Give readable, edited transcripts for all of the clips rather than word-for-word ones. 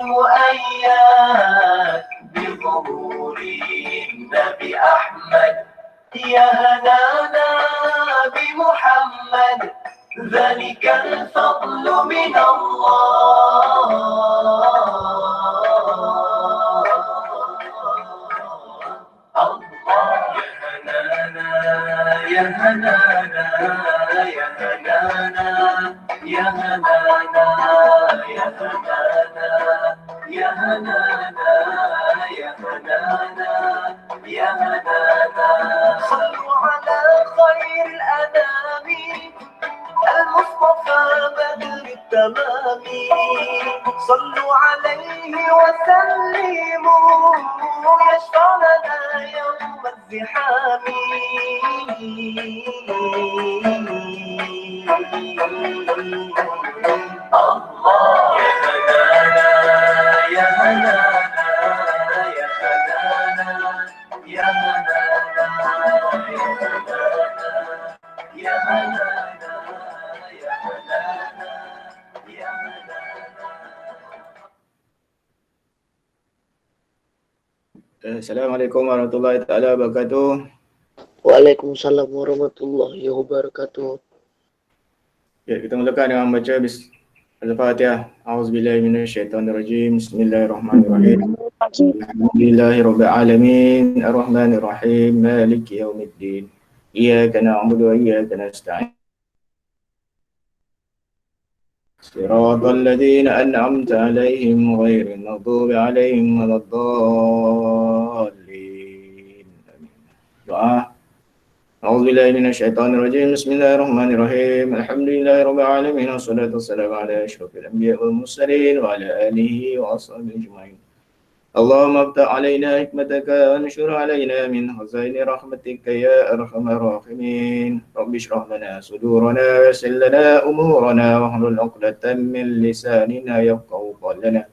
مؤيد بظهور النبي أحمد يا هنانا بمحمد ذلك الفضل من الله يا هنانا يا هنانا يا هنانا يا هنانا يا هنانا يا هنانا يا هنانا صلوا على خير الأنام المصطفى بدر التمام صلوا عليه وسلموا يشفع لنا يوم الزحام الله يا هنانا يا هنانا يا هنانا يا هنانا يا هنانا يا هنانا يا هنانا يا هنانا. Assalamualaikum warahmatullahi taala wabarakatuh. Waalaikumsalam warahmatullahi wabarakatuh. Ya, kita mulakan dengan baca Al-Fatihah. A'udzubillahi minasyaitonirrajim. Bismillahirrahmanirrahim. Alhamdulillahirabbil alamin, arrahmanirrahim, maliki yaumiddin. Iyyaka na'budu wa iyyaka nasta'in. Shiratal ladzina an'amta 'alaihim ghairil maghdubi 'alaihim waladdallin. Doa. A'udzubillahi minasyaitonirrajim. Bismillahirrahmanirrahim. Alhamdulillahirabbil alamin, wassalatu wassalamu ala asyrofil anbiya'i wal mursalin wa ala alihi wa ashabihi ajma'in. Allahumma aftah alaina hikmataka wa anshur alaina min khazaini rahmatika ya arhamar rahimin. Rabbi shrah lana sudurana wa yassir lana umurana wahlul 'uqdatam min lisanina yafqahu qawlana.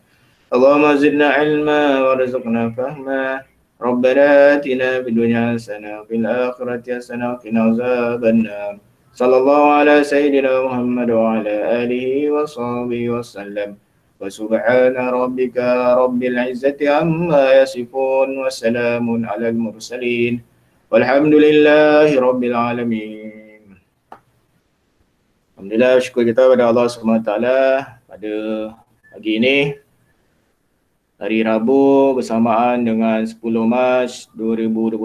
Allahumma zidna ilma warzuqna fahma. Rabbana atina fid dunya hasanah wa fil akhirati hasanah wa qina azabannar. Sallallahu ala sayyidina Muhammad wa ala alihi wa sahbihi wa sallam. Wa subhana rabbika rabbil izzati amma yasifun wa salamun alal mursalin walhamdulillahi rabbil alamin. Alhamdulillah, syukur kita pada Allah SWT pada pagi ini, hari Rabu bersamaan dengan 10 Mac 2021,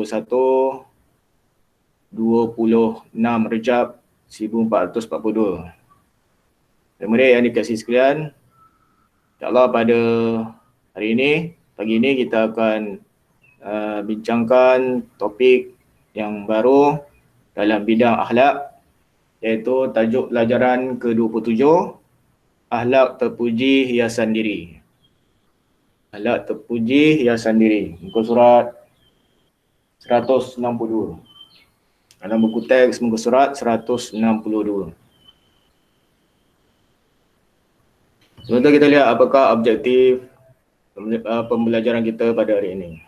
26 Rejab 1442. Murid yang dikasihi sekalian, InsyaAllah pada hari ini, pagi ini kita akan bincangkan topik yang baru dalam bidang akhlak, iaitu tajuk pelajaran ke-27, Akhlak Terpuji Hiasan Diri. Akhlak terpuji hiasan diri. Muka surat 162. Dalam buku teks muka surat 162. Sebentar kita lihat apakah objektif pembelajaran kita pada hari ini.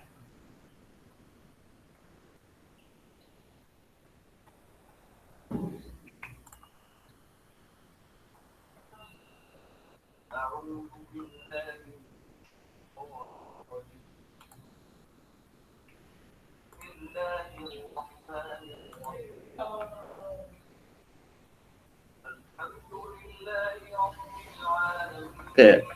Okay.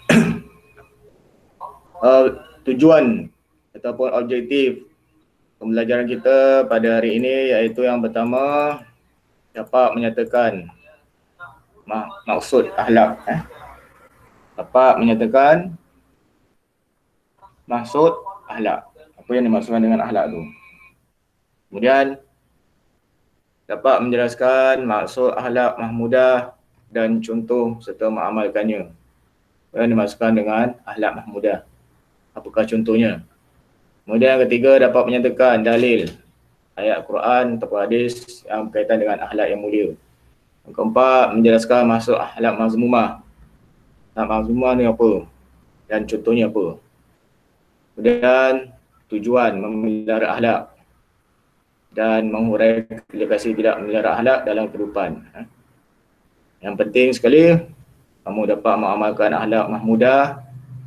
Tujuan ataupun objektif pembelajaran kita pada hari ini iaitu yang pertama, dapat menyatakan maksud akhlak. Dapat menyatakan maksud akhlak. Apa yang dimaksudkan dengan akhlak tu. Kemudian dapat menjelaskan maksud akhlak mahmudah dan contoh serta mengamalkannya. Apa yang dimaksudkan dengan akhlak mahmudah? Apakah contohnya? Kemudian yang ketiga, dapat menyatakan dalil ayat Quran atau hadis yang berkaitan dengan akhlak yang mulia. Yang keempat, menjelaskan maksud akhlak mazmumah. Akhlak mazmumah ni apa? Dan contohnya apa? Kemudian tujuan memelihara akhlak dan menguraikan implikasi tidak memelihara akhlak dalam kehidupan. Yang penting sekali, kamu dapat mengamalkan akhlak mahmudah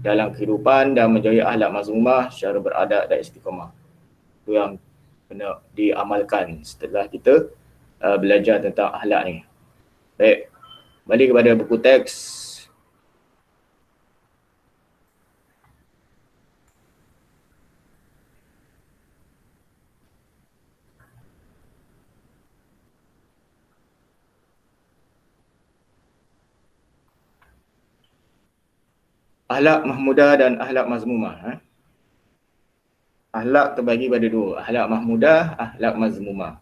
dalam kehidupan dan menjadi akhlak mazmumah secara beradab dan istiqamah. Itu yang kena diamalkan setelah kita belajar tentang akhlak ni. Baik, balik kepada buku teks. Akhlak mahmudah dan akhlak mazmumah. Akhlak terbagi pada dua, akhlak mahmudah, akhlak mazmumah.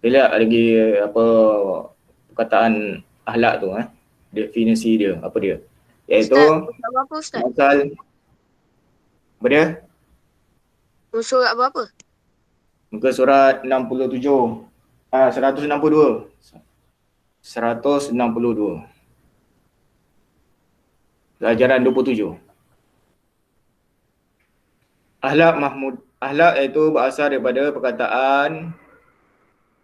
Kita lihat lagi apa perkataan akhlak tu, definisi dia, apa dia? Iaitu Ustaz, apa Ustaz? Pasal apa dia? Surat berapa? Muka surat 162. 162. Pelajaran 27. Akhlak iaitu berasal daripada perkataan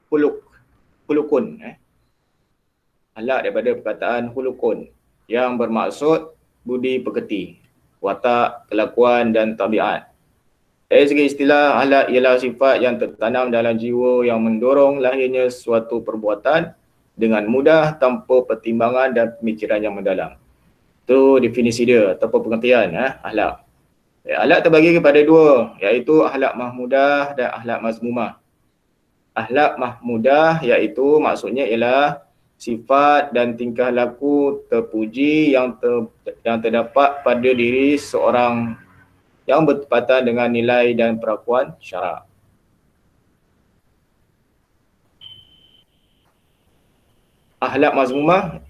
hulukun. Akhlak daripada perkataan hulukun yang bermaksud budi pekerti, watak, kelakuan dan tabiat. Dari segi istilah, akhlak ialah sifat yang tertanam dalam jiwa yang mendorong lahirnya suatu perbuatan dengan mudah tanpa pertimbangan dan pemikiran yang mendalam. Itu definisi dia ataupun pengertian akhlak. Akhlak terbagi kepada dua, iaitu akhlak mahmudah dan akhlak mazmumah. Akhlak mahmudah iaitu maksudnya ialah sifat dan tingkah laku terpuji yang terdapat pada diri seorang yang bertepatan dengan nilai dan perakuan syarak. Akhlak mazmumah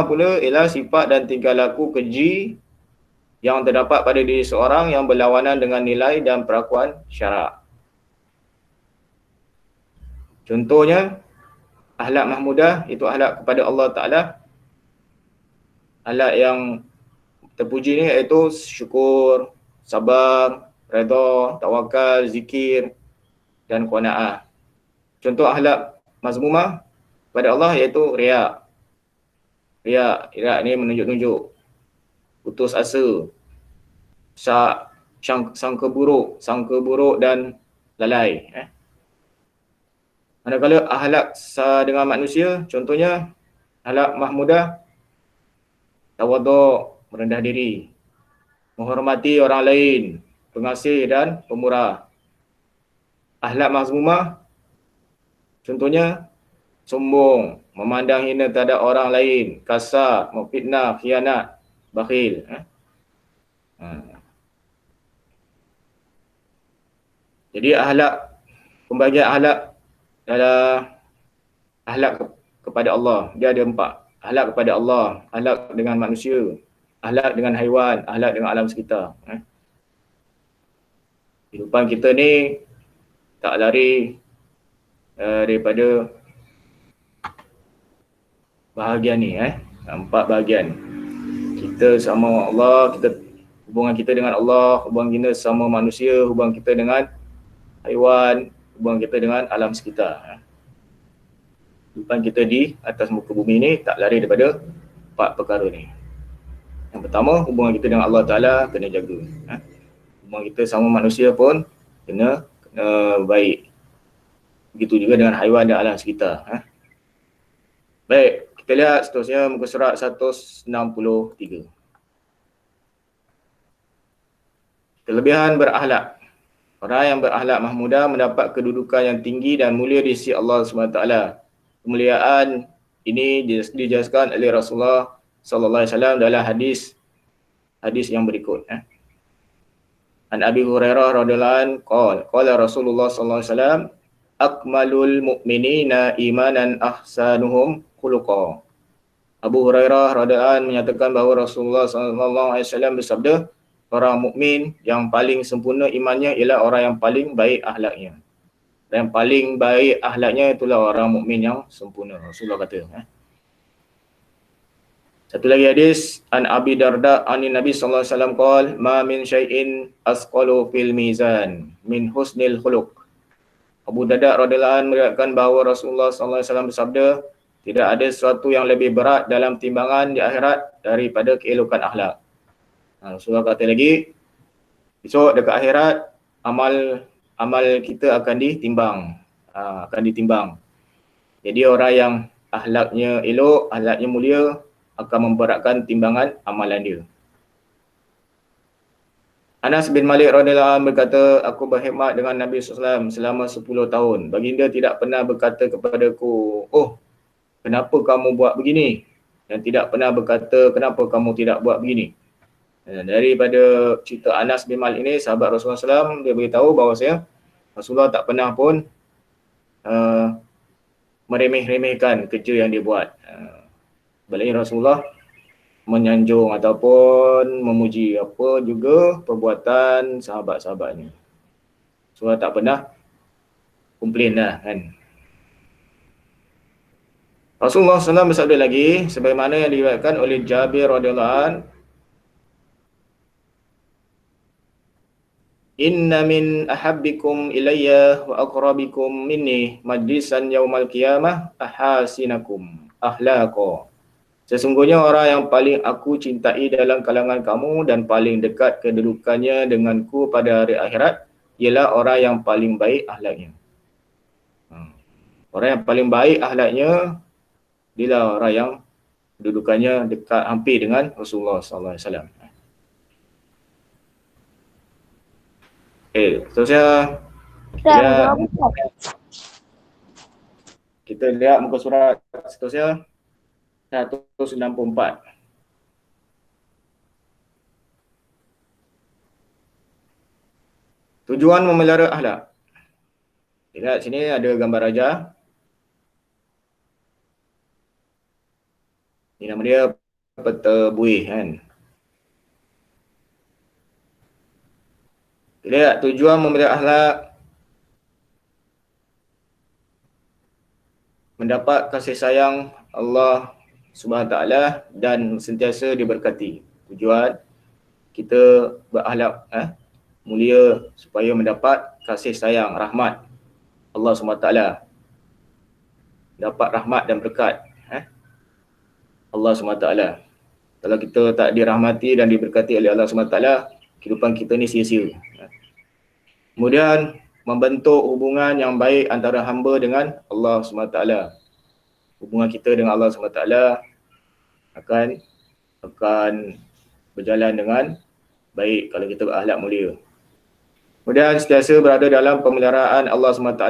pula ialah sifat dan tingkah laku keji yang terdapat pada diri seorang yang berlawanan dengan nilai dan perakuan syarak. Contohnya, akhlak mahmudah itu akhlak kepada Allah Ta'ala. Akhlak yang terpuji ni iaitu syukur, sabar, redha, tawakal, zikir dan qanaah. Contoh akhlak mazmumah pada Allah iaitu riak. Riak ni menunjuk-nunjuk, putus asa, sangka buruk dan lalai. Manakala akhlak dengan manusia, contohnya akhlak mahmudah, tawaduk, merendah diri, menghormati orang lain, pengasih dan pemurah. Akhlak mazmumah, contohnya sombong, memandang hina terhadap orang lain, kasar, memfitnah, khianat, bakhil. Jadi pembagian akhlak adalah akhlak kepada Allah. Dia ada 4. Akhlak kepada Allah, akhlak dengan manusia, akhlak dengan haiwan, akhlak dengan alam sekitar. Kehidupan kita ni tak lari daripada bahagian ni, 4 bahagian. Kita sama Allah, hubungan kita dengan Allah, hubungan kita sama manusia, hubungan kita dengan haiwan, hubungan kita dengan alam sekitar. Kehidupan kita di atas muka bumi ni tak lari daripada 4 perkara ni. Yang pertama, hubungan kita dengan Allah Ta'ala kena jaga. Hubungan kita sama manusia pun kena baik. Begitu juga dengan haiwan dan alam sekitar. Baik, kita lihat seterusnya muka surat 163. Kelebihan berakhlak. Orang yang berakhlak mahmudah mendapat kedudukan yang tinggi dan mulia di sisi Allah SWT. Kemuliaan ini dijelaskan oleh Rasulullah sallallahu alaihi wasallam dalam hadis yang berikut. An Abi Hurairah radhiyallahu anhu qala Rasulullah sallallahu alaihi wasallam akmalul mu'minina imanan ahsanuhum khuluqa. Abu Hurairah radhiyallahu anhu menyatakan bahawa Rasulullah sallallahu alaihi wasallam bersabda, orang mukmin yang paling sempurna imannya ialah orang yang paling baik akhlaknya. Dan yang paling baik akhlaknya itulah orang mukmin yang sempurna. Rasulullah kata. Satu lagi hadis, an Abi Darda anin Nabi sallallahu alaihi wasallam qol ma min syai'in asqalu fil mizan min husnil khuluq. Abu Darda radhiyallahu anhu meriwayatkan bahawa Rasulullah sallallahu alaihi wasallam bersabda, tidak ada sesuatu yang lebih berat dalam timbangan di akhirat daripada keelokan akhlak. Rasulullah kata lagi, besok dekat akhirat amal kita akan ditimbang. Akan ditimbang. Jadi orang yang akhlaknya elok, akhlaknya mulia akan memberatkan timbangan amalan dia. Anas bin Malik radhiyallahu anhu berkata, aku berkhidmat dengan Nabi SAW selama 10 tahun. Baginda tidak pernah berkata kepadaku, oh, kenapa kamu buat begini? Dan tidak pernah berkata, kenapa kamu tidak buat begini? Daripada cerita Anas bin Malik ini, sahabat Rasulullah SAW, dia beritahu bahawasanya Rasulullah tak pernah pun meremeh-remehkan kerja yang dia buat. Baliknya Rasulullah menyanjung ataupun memuji apa juga perbuatan sahabat-sahabatnya. Rasulullah tak pernah komplain lah kan. Rasulullah SAW bersabda lagi, sebagaimana yang diriwayatkan oleh Jabir radhiyallahu anhu, inna min ahabbikum ilayya wa aqrabikum minni majlisan yaumal qiyamah ahasinakum akhlaqa. Sesungguhnya orang yang paling aku cintai dalam kalangan kamu dan paling dekat kedudukannya denganku pada hari akhirat ialah orang yang paling baik akhlaknya. Orang yang paling baik akhlaknya dialah orang yang kedudukannya dekat hampir dengan Rasulullah sallallahu alaihi wasallam. Seterusnya kita lihat muka surat seterusnya 194. Tujuan memelihara akhlak. Lihat sini ada gambar raja. Ini nama dia peta buih kan. Lihat tujuan memelihara akhlak, mendapat kasih sayang Allah Subhanahu Taala dan sentiasa diberkati. Tujuan kita berakhlak mulia supaya mendapat kasih sayang, rahmat Allah Subhanahu Taala. Dapat rahmat dan berkat Allah Subhanahu Taala. Kalau kita tak dirahmati dan diberkati oleh Allah Subhanahu Taala, kehidupan kita ni sia-sia. Kemudian membentuk hubungan yang baik antara hamba dengan Allah Subhanahu Taala. Hubungan kita dengan Allah SWT akan berjalan dengan baik kalau kita berakhlak mulia. Kemudian sentiasa berada dalam pemeliharaan Allah SWT.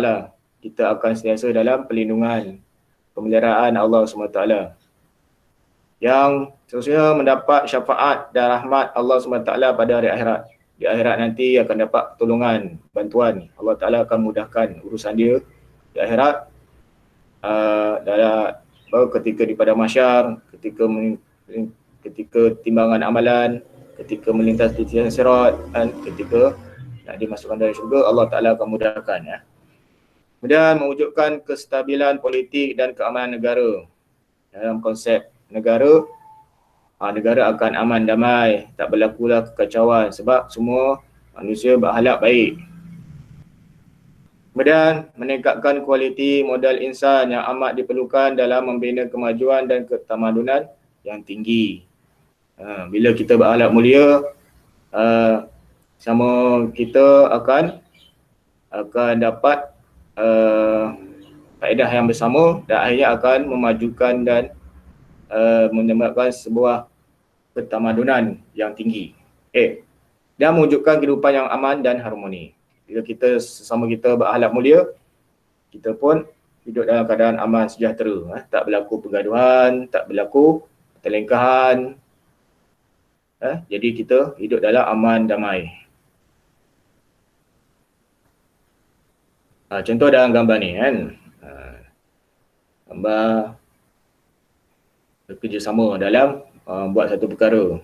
Kita akan sentiasa dalam perlindungan pemeliharaan Allah SWT. Yang seterusnya mendapat syafaat dan rahmat Allah SWT pada hari akhirat. Di akhirat nanti akan dapat pertolongan, bantuan. Allah Ta'ala akan mudahkan urusan dia di akhirat. Ketika di padang mahsyar, ketika timbangan amalan, ketika melintas di jalan sirat, dan ketika nak dimasukkan dari syurga, Allah Ta'ala akan mudahkan Kemudian mewujudkan kestabilan politik dan keamanan negara. Dalam konsep negara, negara akan aman damai, tak berlakulah kekacauan sebab semua manusia berakhlak baik. Kemudian meningkatkan kualiti modal insan yang amat diperlukan dalam membina kemajuan dan ketamadunan yang tinggi. Bila kita berakhlak mulia, sama kita akan dapat faedah yang bersama dan akhirnya akan memajukan dan menyebabkan sebuah ketamadunan yang tinggi. Dan mewujudkan kehidupan yang aman dan harmoni. Bila kita sesama kita berakhlak mulia, kita pun hidup dalam keadaan aman sejahtera. Tak berlaku pergaduhan, tak berlaku pertelengkahan. Jadi kita hidup dalam aman damai. Contoh dalam gambar ni kan. Gambar bekerjasama dalam buat satu perkara.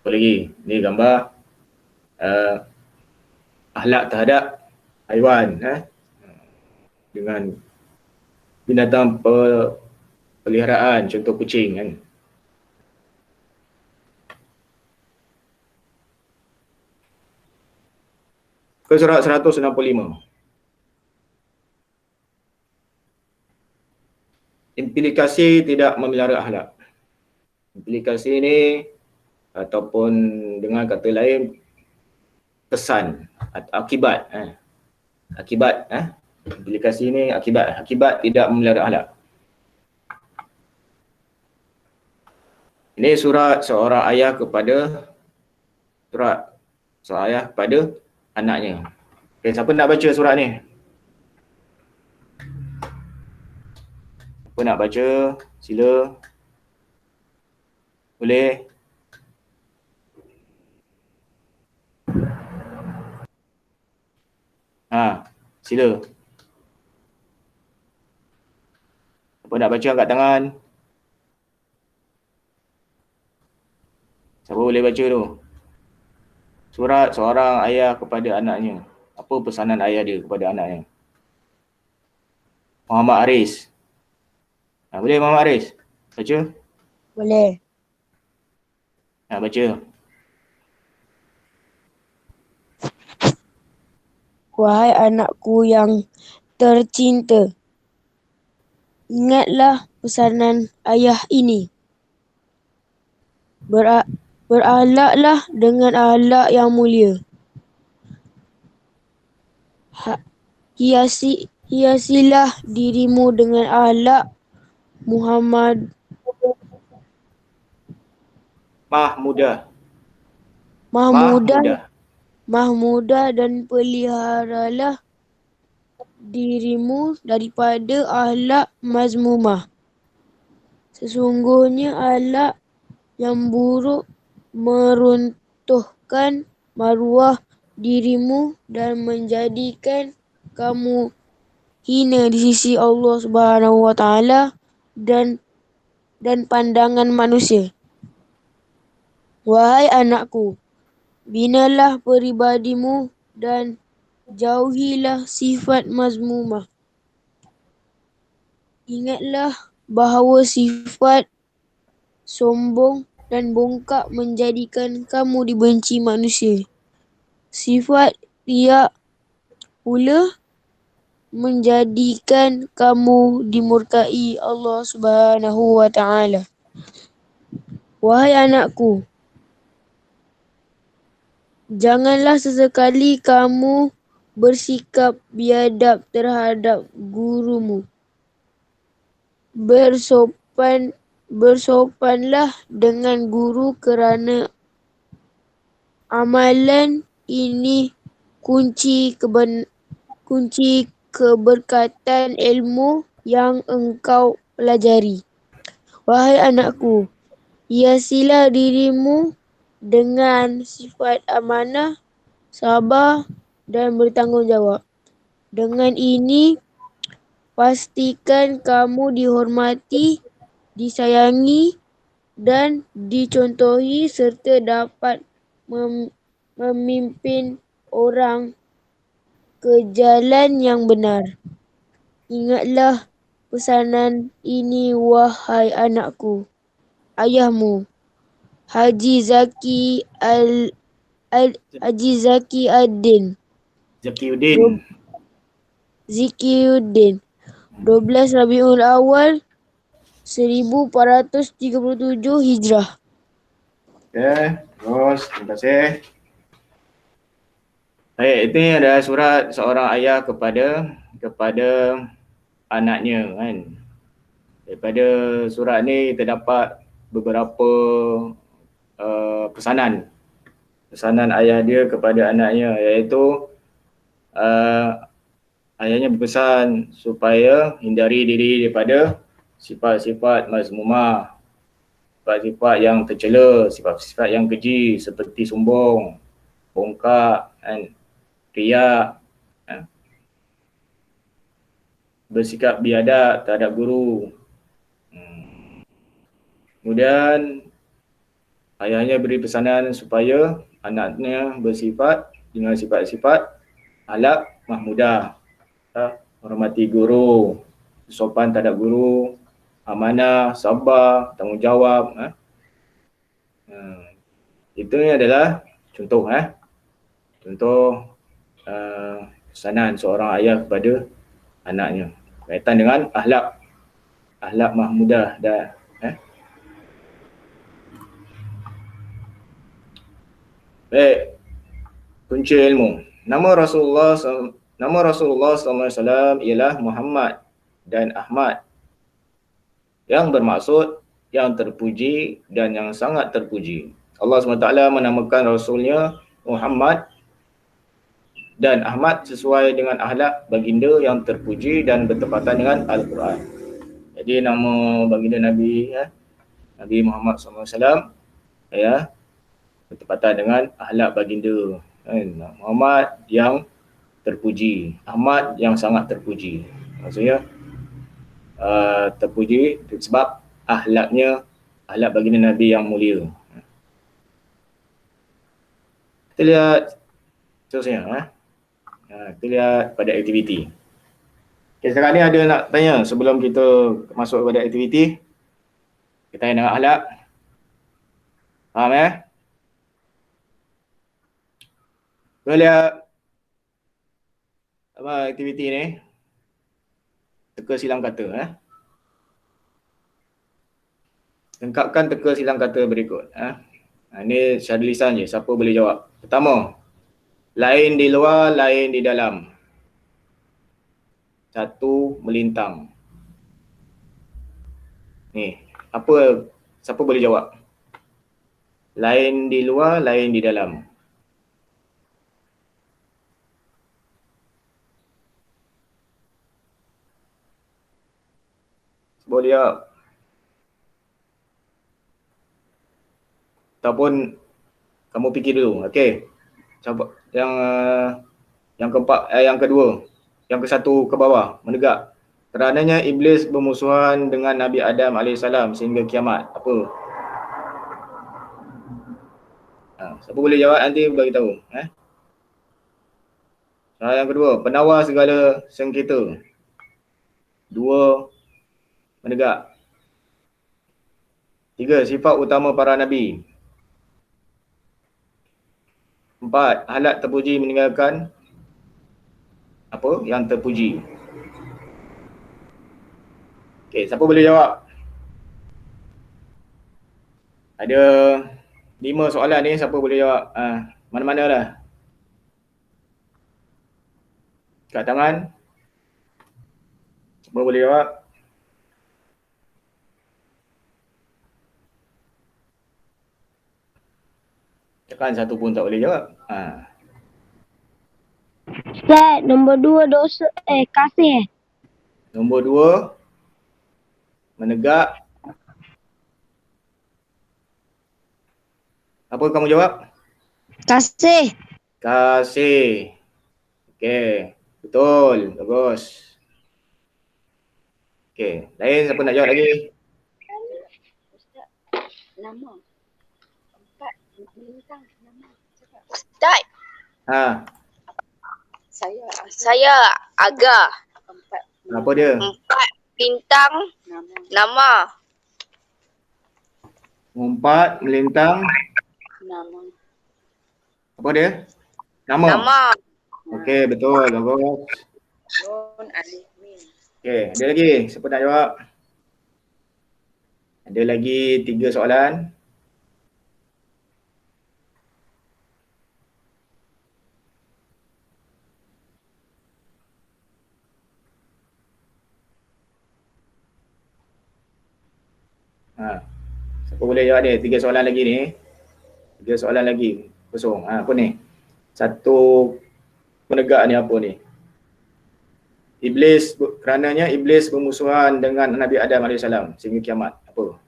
Apa lagi? Ni gambar akhlak terhadap haiwan dengan binatang peliharaan, contoh kucing kan. Ke surat 165. Implikasi tidak memelihara akhlak. Implikasi ini ataupun dengan kata lain pesan atau akibat. Akibat. Implikasi ini akibat tidak memelihara akhlak. Ini surat seorang ayah kepada anaknya. Okay, siapa nak baca surat ni? Siapa nak baca? Sila. Boleh? Sila. Siapa nak baca angkat tangan? Siapa boleh baca tu? Surat seorang ayah kepada anaknya. Apa pesanan ayah dia kepada anaknya? Muhammad Aris. Boleh Muhammad Aris? Baca? Boleh. Baca. Wahai anakku yang tercinta, ingatlah pesanan ayah ini. Berakhlaklah dengan akhlak yang mulia. Hiasilah dirimu dengan akhlak Mahmudah dan peliharalah dirimu daripada akhlak mazmumah. Sesungguhnya akhlak yang buruk meruntuhkan maruah dirimu dan menjadikan kamu hina di sisi Allah Subhanahu wa taala dan pandangan manusia. Wahai anakku, binalah peribadimu dan jauhilah sifat mazmumah. Ingatlah bahawa sifat sombong dan bongkak menjadikan kamu dibenci manusia. Sifat riak pula menjadikan kamu dimurkai Allah Subhanahu wa taala. Wahai anakku, janganlah sesekali kamu bersikap biadab terhadap gurumu. Bersopanlah dengan guru kerana amalan ini kunci keberkatan ilmu yang engkau pelajari. Wahai anakku, hiasilah dirimu dengan sifat amanah, sabar dan bertanggungjawab. Dengan ini, pastikan kamu dihormati, disayangi dan dicontohi serta dapat memimpin orang ke jalan yang benar. Ingatlah pesanan ini wahai anakku. Ayahmu, Haji Zaki Zikiuddin 12 Rabiul Awal 1437 Hijrah. Terus, terima kasih. Baik, ini adalah surat seorang ayah kepada anaknya kan. Daripada surat ni terdapat beberapa pesanan ayah dia kepada anaknya, iaitu ayahnya berpesan supaya hindari diri daripada sifat-sifat mazmumah, sifat-sifat yang tercela, sifat-sifat yang keji seperti sombong, bongkak, riak, bersikap biadab terhadap guru. Kemudian ayahnya beri pesanan supaya anaknya bersifat dengan sifat-sifat akhlak mahmudah, hormati guru, sopan terhadap guru, amanah, sabar, tanggungjawab. Itu adalah contoh pesanan seorang ayah kepada anaknya berkaitan dengan akhlak mahmudah dan Baik, kunci ilmu. Nama Rasulullah SAW ialah Muhammad dan Ahmad, yang bermaksud yang terpuji dan yang sangat terpuji. Allah SWT menamakan Rasulnya Muhammad dan Ahmad sesuai dengan akhlak baginda yang terpuji dan bertepatan dengan Al-Quran. Jadi nama baginda Nabi Nabi Muhammad SAW bertepatan dengan akhlak baginda. Muhammad yang terpuji, Ahmad yang sangat terpuji. Maksudnya terpuji sebab akhlak baginda Nabi yang mulia. Kita lihat seterusnya. Kita lihat pada aktiviti. Okay, sekarang ni ada nak tanya sebelum kita masuk kepada aktiviti. Kita tanya dengan akhlak. Faham Kita lihat apa aktiviti ni? Teka silang kata. Lengkapkan teka silang kata berikut. Ini secara lisan je, siapa boleh jawab. Pertama, lain di luar, lain di dalam. Satu melintang. Ni, siapa boleh jawab? Lain di luar, lain di dalam. Boleh jawab. Ataupun kamu fikir dulu. Okey. Yang keempat, yang kedua, yang ke satu ke bawah, menegak. Kerananya iblis bermusuhan dengan Nabi Adam AS sehingga kiamat. Apa? Siapa boleh jawab nanti bagi tahu. Yang kedua, penawar segala sengketa. Dua, menegak. Tiga, sifat utama para Nabi. Empat, akhlak terpuji meninggalkan apa yang terpuji. Okey, siapa boleh jawab? Ada 5 soalan ni, siapa boleh jawab? Mana-mana lah. Kat tangan. Siapa boleh jawab? Tekan satu pun tak boleh jawab. Ustaz, nombor 2 kasih. Nombor 2, menegak. Apa kamu jawab? Kasih. Kasih. Okey, betul. Bagus. Okey, lain siapa nak jawab lagi? Ustaz, nama. Empat melintang nama. Ustaz, saya Aga. Empat Apa dia? 4 bintang nama. 4 melintang. nama. Apa dia? Nama. Okey, betul. Bagus. Nun alif mim. Okey, ada lagi? Siapa nak jawab? Ada lagi 3 soalan. Siapa boleh jawab dia? 3 soalan lagi ni. 3 soalan lagi. Kosong. Apa ni? Satu penegak ni apa ni? Kerananya iblis bermusuhan dengan Nabi Adam AS sehingga kiamat. Apa?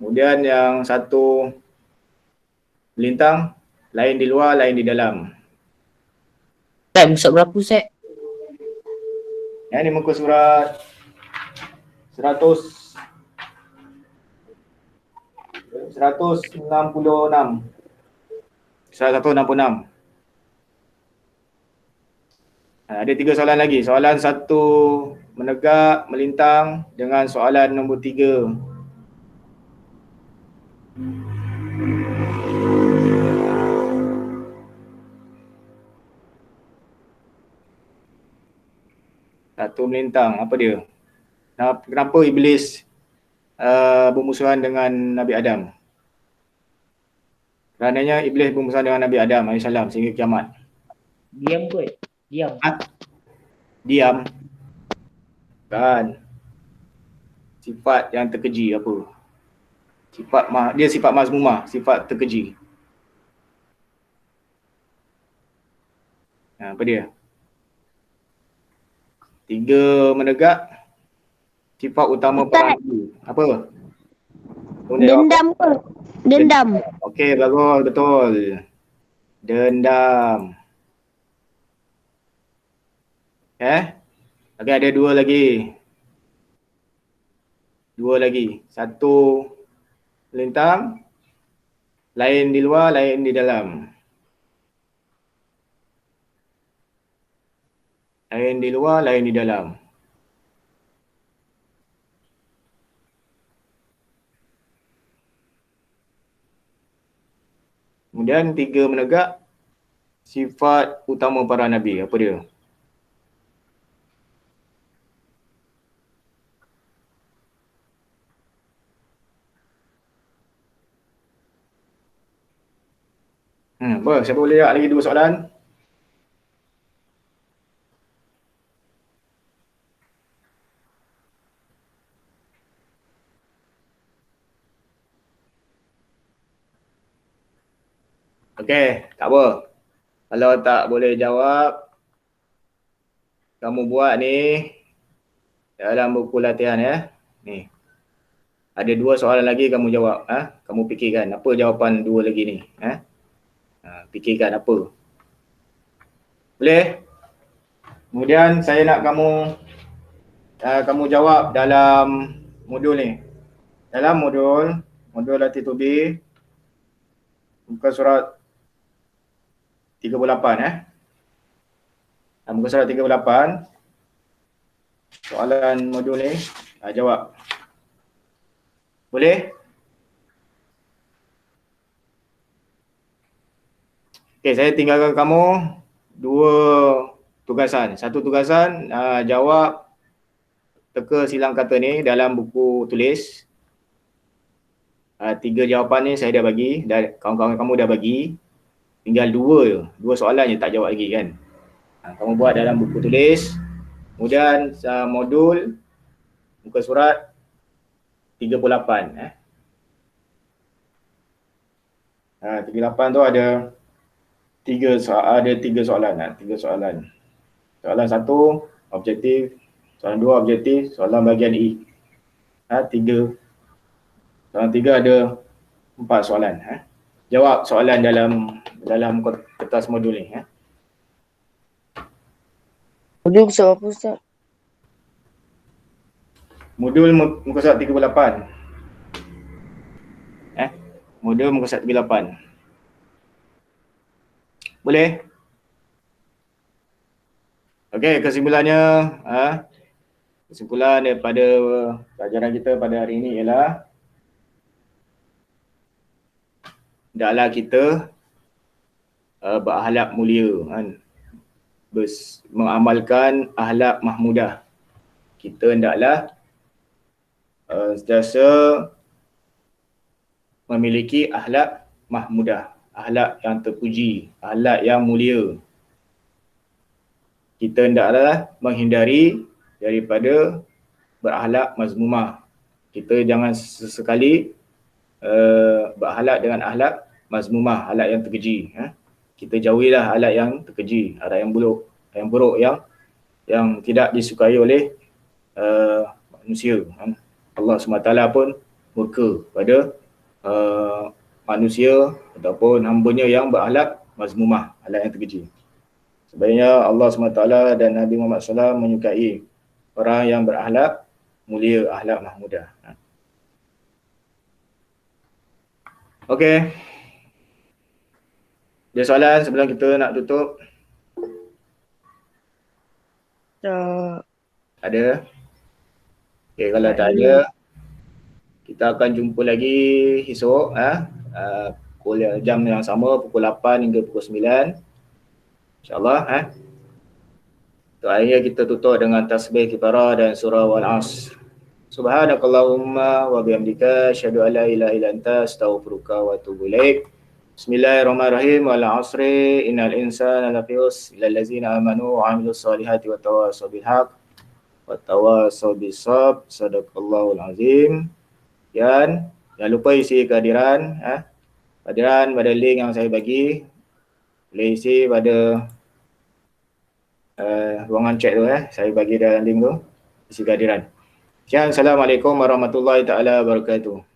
Kemudian yang satu melintang, lain di luar, lain di dalam. Ustaz, berapa Ustaz? Yang ni muka surat 166. Surat 166. Ada 3 soalan lagi. Soalan 1 menegak, melintang dengan soalan nombor 3. Satu melintang, apa dia? Kenapa Iblis bermusuhan dengan Nabi Adam? Kerananya Iblis bermusuhan dengan Nabi Adam AS sehingga kiamat. Diam kot. Diam. Diam. Kan. Sifat yang terkeji apa? Dia sifat mazmumah, sifat terkeji. Apa dia? 3 menegak sifat utama para nabi. Apa? Dendam ke? Dendam. Okey, bagus, betul. Dendam. Okey, ada 2 lagi. 2 lagi. Satu melintang, lain di luar, lain di dalam. Lain di luar, lain di dalam. Kemudian 3 menegak sifat utama para nabi. Apa dia? Siapa boleh jawab lagi 2 soalan? Okey, tak apa. Kalau tak boleh jawab, kamu buat ni dalam buku latihan ya. Ni. Ada 2 soalan lagi kamu jawab. Kamu fikirkan apa jawapan 2 lagi ni. Fikirkan apa. Boleh? Kemudian saya nak kamu jawab dalam modul ni. Dalam modul latih tubi muka surat 38 muka surat 38 soalan modul ni jawab. Boleh? Okey, saya tinggalkan kamu 2 tugasan. Satu tugasan jawab teka silang kata ni dalam buku tulis. 3 jawapan ni saya dah bagi, kawan-kawan kamu dah bagi. Tinggal 2 je. 2 soalan je tak jawab lagi kan. Kamu buat dalam buku tulis. Kemudian modul muka surat 38 38 tu ada 3 soalan. 3 soalan. Soalan 1 objektif, soalan 2 objektif, soalan bahagian E. 3. Soalan 3 ada 4 soalan. Jawab soalan dalam kertas modul ni. Modul soal apa Ustaz? Modul muka surat 38. Modul muka surat 38. Boleh? Okey, kesimpulan daripada pelajaran kita pada hari ini ialah hendaklah kita berakhlak mulia mengamalkan akhlak mahmudah. Kita hendaklah sentiasa memiliki akhlak mahmudah, akhlak yang terpuji, akhlak yang mulia. Kita hendaklah menghindari daripada berakhlak mazmumah. Kita jangan sesekali berakhlak dengan akhlak mazmumah, akhlak yang terkeji. Kita jauhilah akhlak yang terkeji, akhlak yang buruk yang tidak disukai oleh manusia. Allah SWT pun murka pada manusia ataupun hamba-Nya yang berakhlak mazmumah, akhlak yang terkeji. Sebenarnya Allah SWT dan Nabi Muhammad SAW menyukai orang yang berakhlak mulia, akhlak mahmudah. Okey. Ada soalan sebelum kita nak tutup? Ada? Okey, kalau tak ada, kita akan jumpa lagi esok jam yang sama, pukul 8 hingga pukul 9. InsyaAllah. Untuk hari ini kita tutup dengan tasbih kifarah dan surah Wal-Asr. Subhanakallahumma wa bihamdika asyhadu an la ilaha illa anta astaghfiruka wa atubu ilaik. Bismillahirrahmanirrahim. Wal 'asri innal insana lafi khusr illa allazina amanu wa 'amilus solihati wa tawassaw bil haqq wa tawassaw bis sabr. Sadaqallahul azim. Dan jangan lupa isi kehadiran kehadiran pada link yang saya bagi. Boleh isi pada ruangan chat tu saya bagi dalam link tu, isi kehadiran. Sekian, Assalamualaikum warahmatullahi taala wabarakatuh.